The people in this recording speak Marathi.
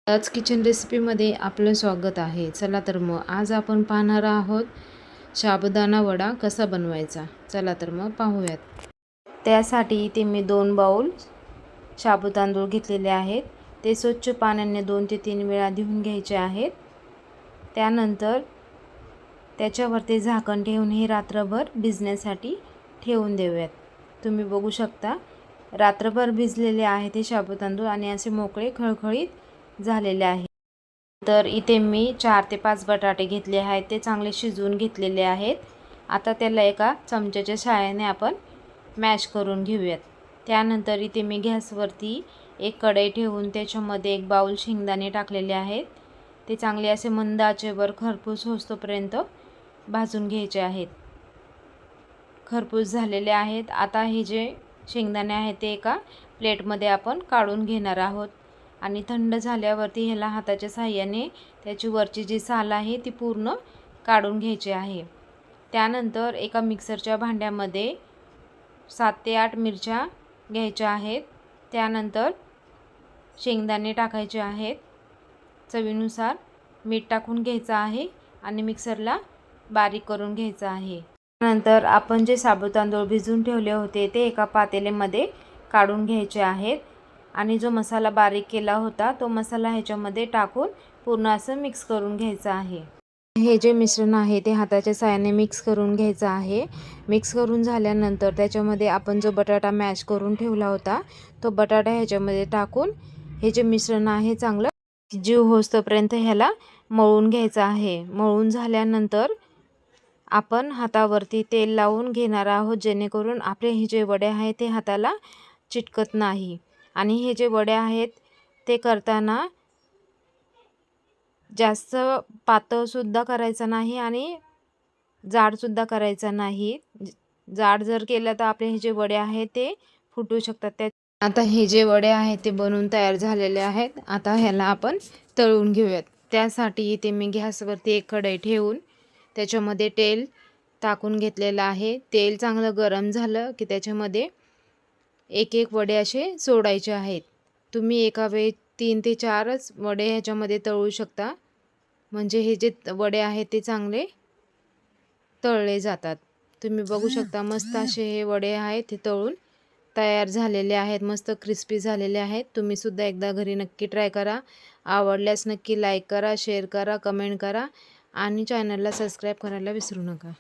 आज किचन रेसिपीमध्ये आपलं स्वागत आहे. चला तर मग आज आपण पाहणार आहोत साबुदाणा वडा कसा बनवायचा. चला तर मग पाहूयात. त्यासाठी इथे मी 2 बाउल साबू तांदूळ घेतलेले आहेत. ते स्वच्छ पाण्याने 2 ते 3 वेळा धुवून घ्यायचे आहेत. त्यानंतर त्याच्यावरती झाकण ठेवून हे रात्रभर भिजण्यासाठी ठेवून देऊयात. तुम्ही बघू शकता रात्रभर भिजलेले आहेत हे साबू तांदूळ आणि असे मोकळे खळखळीत झालेले आहे. तर इथे मी 4 ते 5 बटाटे घेतले आहेत. ते चांगले शिजवून घेतलेले आहेत. आता त्याला एका चमच्याच्या सहाय्याने आपण मॅश करून घेऊयात. त्यानंतर इथे मी गॅसवरती एक कढई ठेवून त्याच्यामध्ये 1 बाउल शेंगदाणे टाकलेले आहेत. ते चांगले असे मंद आचेवर खरपूस होईपर्यंत भाजून घ्यायचे आहेत. खरपूस झालेले आहेत. आता हे जे शेंगदाणे आहेत ते एका प्लेटमध्ये आपण काढून घेणार आहोत आणि थंड झाल्यावरती ह्याला हाताच्या साहाय्याने त्याची वरची जी साल आहे ती पूर्ण काढून घ्यायची आहे. त्यानंतर एका मिक्सरच्या भांड्यामध्ये 7 ते 8 मिरच्या घ्यायच्या आहेत. त्यानंतर शेंगदाणे टाकायचे आहेत. चवीनुसार मीठ टाकून घ्यायचं आहे आणि मिक्सरला बारीक करून घ्यायचं आहे. त्यानंतर आपण जे साबू तांदूळ भिजवून ठेवले होते ते एका पातेल्यामध्ये काढून घ्यायचे आहेत आणि जो मसाला बारीक केला होता तो मसाला ह्याच्यामध्ये टाकून पूर्ण असं मिक्स करून घ्यायचं आहे. हे जे मिश्रण आहे ते हाताच्या साहाय्याने मिक्स करून घ्यायचं आहे. मिक्स करून झाल्यानंतर त्याच्यामध्ये आपण जो बटाटा मॅश करून ठेवला होता तो बटाटा ह्याच्यामध्ये टाकून हे जे मिश्रण आहे चांगलं जीव होईपर्यंत ह्याला मळून घ्यायचं आहे. मळून झाल्यानंतर आपण हातावरती तेल लावून घेणार आहोत जेणेकरून आपले हे जे वडे आहेत ते हाताला चिटकत नाही. आणि हे जे वडे आहेत ते करताना जास्त पातळसुद्धा करायचं नाही आणि जाडसुद्धा करायचं नाही. जाड जर केलं तर आपले हे जे वडे आहेत ते फुटू शकतात. आता हे जे वडे आहेत ते बनवून तयार झालेले आहेत. आता ह्याला आपण तळून घेऊयात. त्यासाठी इथे मी गॅसवरती एक कढई ठेवून त्याच्यामध्ये तेल टाकून घेतलेलं आहे. तेल चांगलं गरम झालं की त्याच्यामध्ये एक एक वडे असे सोडायचे आहेत. तुम्ही एका वेळी 3 ते 4च वडे ह्याच्यामध्ये तळू शकता. म्हणजे हे जे वडे आहेत ते चांगले तळले जातात. तुम्ही बघू शकता मस्त असे हे वडे आहेत ते तळून तयार झालेले आहेत. मस्त क्रिस्पी झालेले आहेत. तुम्ही सुद्धा एकदा घरी नक्की ट्राय करा. आवडल्यास नक्की लाईक करा, शेअर करा, कमेंट करा आणि चॅनलला सबस्क्राईब करायला विसरू नका.